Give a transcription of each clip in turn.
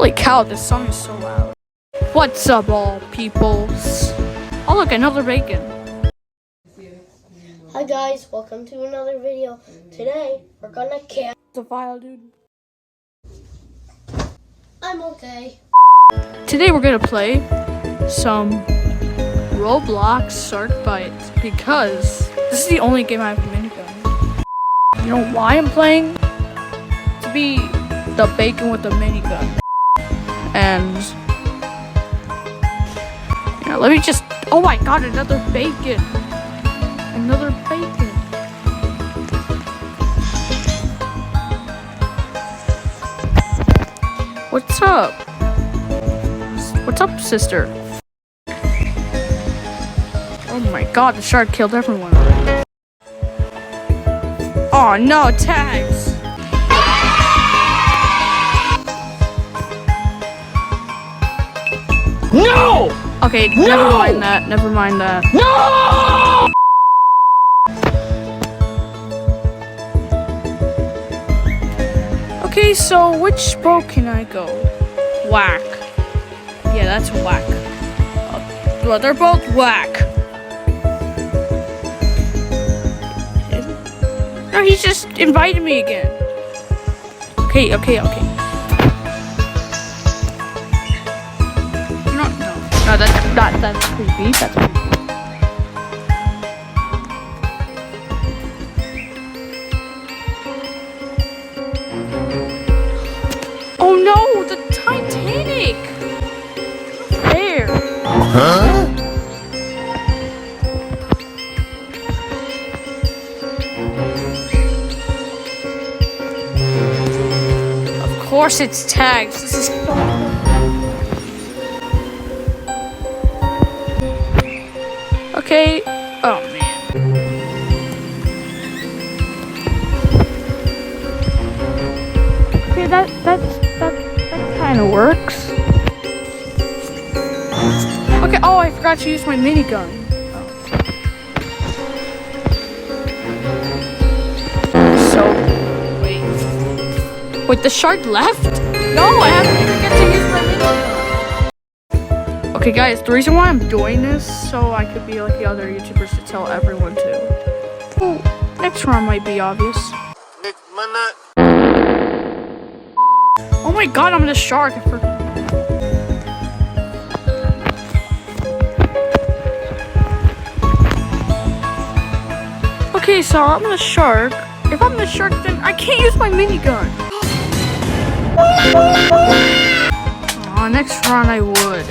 Holy cow, this song is so loud. What's up, all peoples? Oh look, another bacon. Hi guys, welcome to another video. Today, we're gonna camp. The file, dude. I'm okay. Today we're gonna play some Roblox Shark Bites because this is the only game I have a minigun. You know why I'm playing? To be the bacon with the minigun. And yeah, let me just. Oh my god, another bacon! Another bacon. What's up? What's up, sister? Oh my god, the shark killed everyone already. Oh no, tags! No! Okay, No! never mind that, never mind that. No! Okay, so which boat can I go? Whack. Yeah, that's whack. Well, they're both whack. No, he just invited me again. Okay. No, that's creepy. That's creepy. Oh no, the Titanic! There. Huh? Of course it's tags. This is so okay. Oh man. Okay, that kind of works. Okay. Oh, I forgot to use my minigun. So wait, the shark left? No, I haven't even get to use my minigun. Okay, guys, the reason why I'm doing this so I could be like the other YouTubers to tell everyone to. Well, next round might be obvious. Oh my god, I'm in a shark. I forgot. Okay, so I'm in a shark. If I'm in a shark, then I can't use my minigun. Aw, next round I would.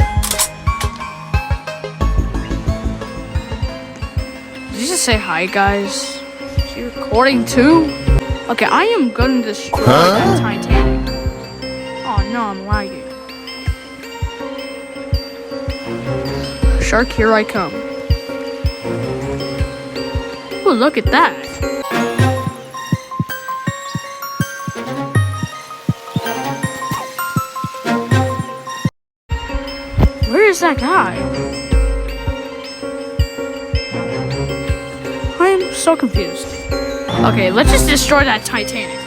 Did you just say hi, guys? Is you recording too? Okay, I am gonna destroy that Titanic. Oh no, I'm lagging. Shark, here I come. Oh, look at that. Where is that guy? I am so confused. Okay, let's just destroy that Titanic.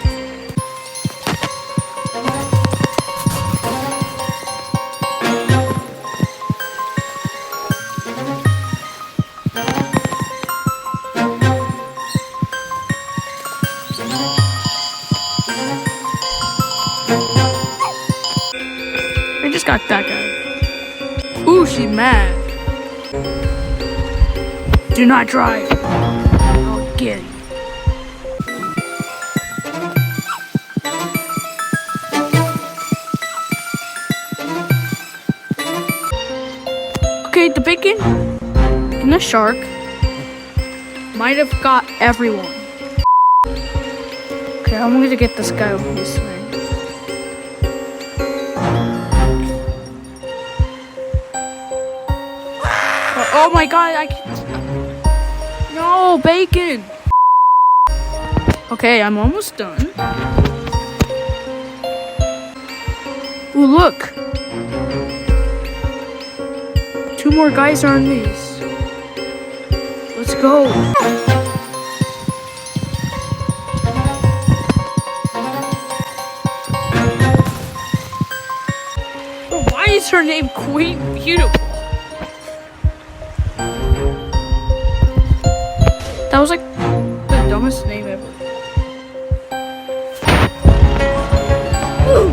I just got that guy. Ooh, she mad. Do not drive. I'll get you. Okay, the bacon and the shark might have got everyone. Okay, I'm gonna get this guy over this way. Oh my god, I can't. No, bacon! Okay, I'm almost done. Ooh, look! 2 more guys are on these. Let's go! is her name Queen Beautiful? That was like the dumbest name ever. Ooh.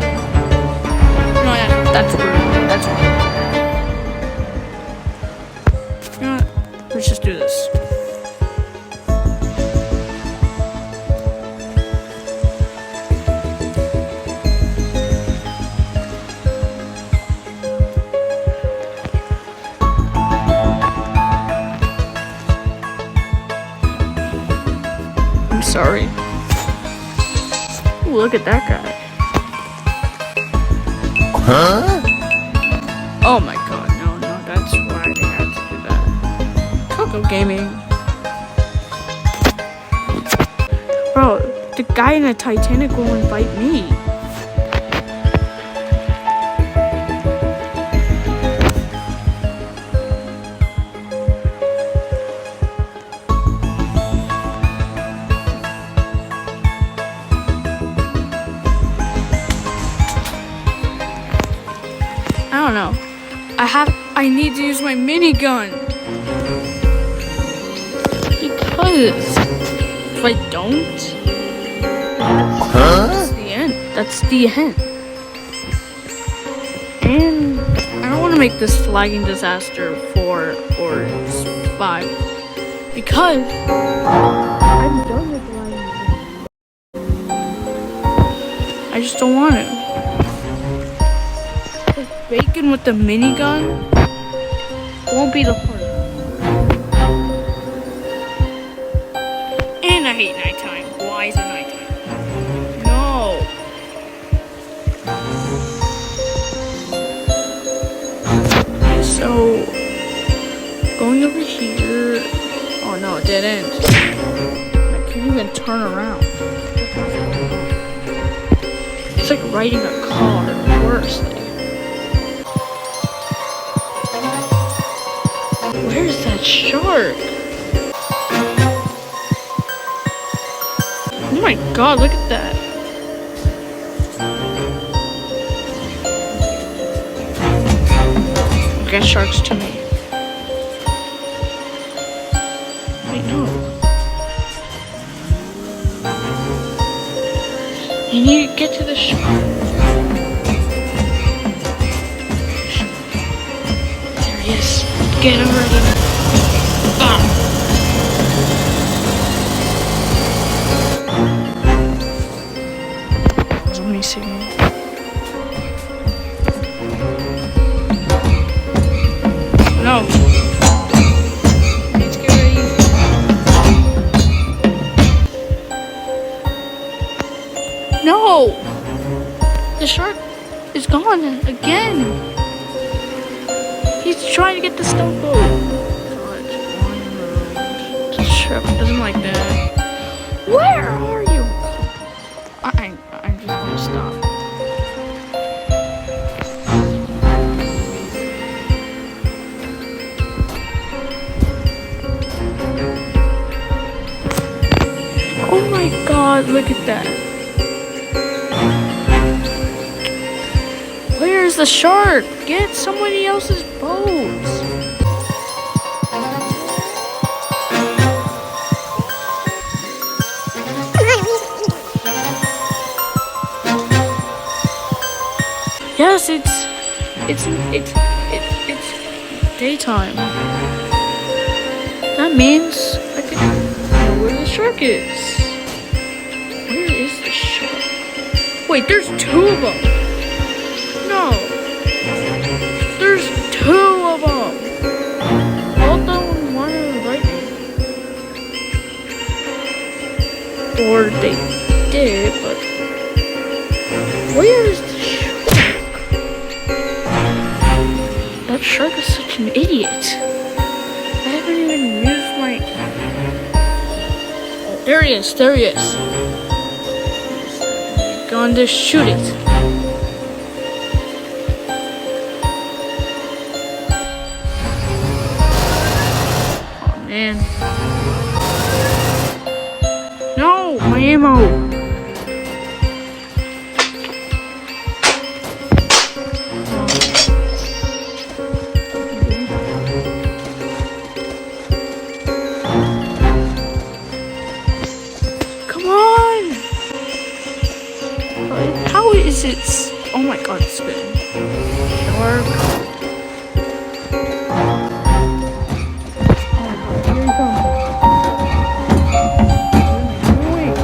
No, that's rude. That's rude. You know what? Let's just do this. I'm sorry. Ooh, look at that guy. Huh? Oh my god, no, that's why they had to do that. Coco Gaming. Bro, the guy in the Titanic will invite me. I don't know. I need to use my minigun. Because if I don't, that's the end. That's the end. And I don't want to make this flagging disaster 4 or 5. Because I'm done with flagging disaster. I just don't want to. Bacon with the minigun won't be the part. And I hate nighttime. Why is it nighttime? No. So going over here. Oh no, it dead end. I can't even turn around. It's like riding a car. Worse. Where's that shark? Oh my god, look at that. I guess sharks to me. Wait, no. You need to get to the shark. There he is. Get him ready. Ah. Let me see. No. Let's get ready. No. The shark is gone again. He's trying to get the stone boat. God, one road. The shark doesn't like that. Where are you? I'm just gonna stop. Oh my god, look at that. Where's the shark? Get somebody else's boat. Yes, it's daytime. That means I can know where the shark is. Where is the shark? Wait, there's 2 of them. No. There's 2 of them. Both of them want to invite me. Or they did, but where is the shark? That shark is such an idiot. I haven't even used my... Oh, there he is, there he is. Going to shoot it. Oh man. No, my ammo. Oh my god, it's good. Dark. Oh my god, here he comes. Wait.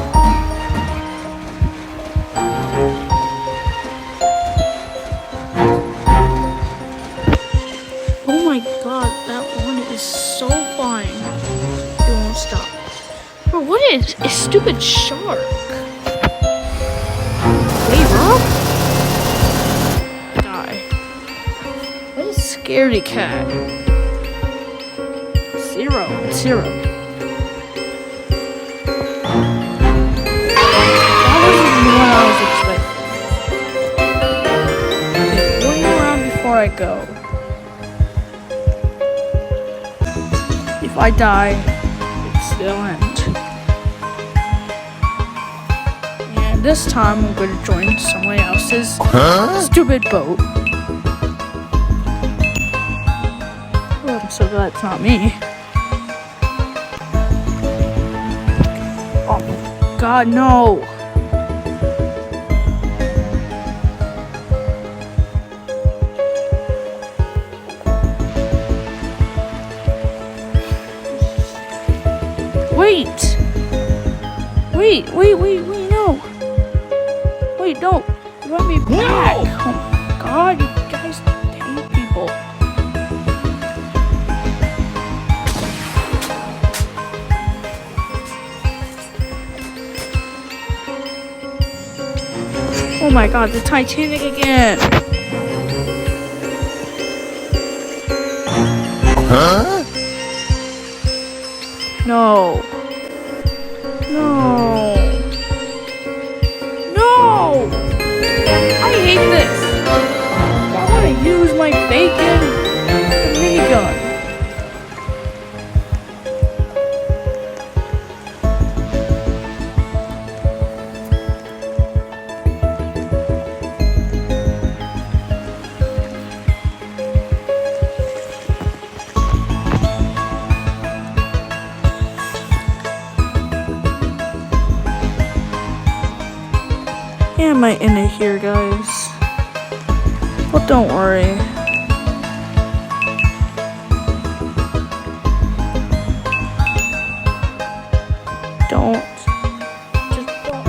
Oh my god, that one is so flying. It won't stop. Bro, what is a stupid shark? Wave up? Die. What is scaredy cat? 0. That wasn't what I was expecting. Okay, one more round before I go. If I die, it's still end. And this time I'm going to join someone else's stupid boat. Oh, I'm so glad it's not me. Oh god, no. Wait, no. Wait, no. Run me back. No! Oh my god, you guys hate people. Oh my god, the Titanic again. Huh? No. I hate this. I want to use my bacon minigun. Yeah, I might end it here, guys. But don't worry. Don't. Just don't.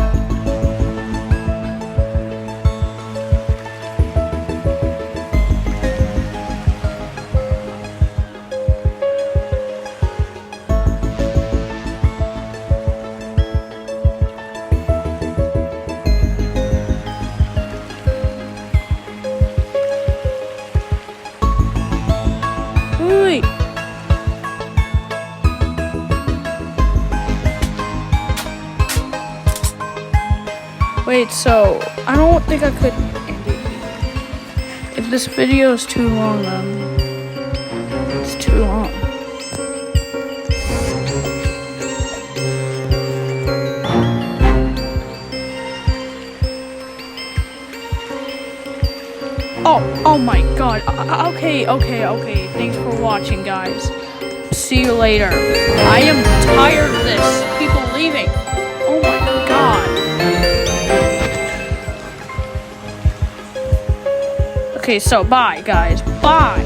Wait. Wait, so I don't think I could end it here. If this video is too long, it's too long. Oh my god. Okay. Thanks for watching, guys. See you later. I am tired of this. People leaving. Oh my god. Okay, so bye, guys. Bye.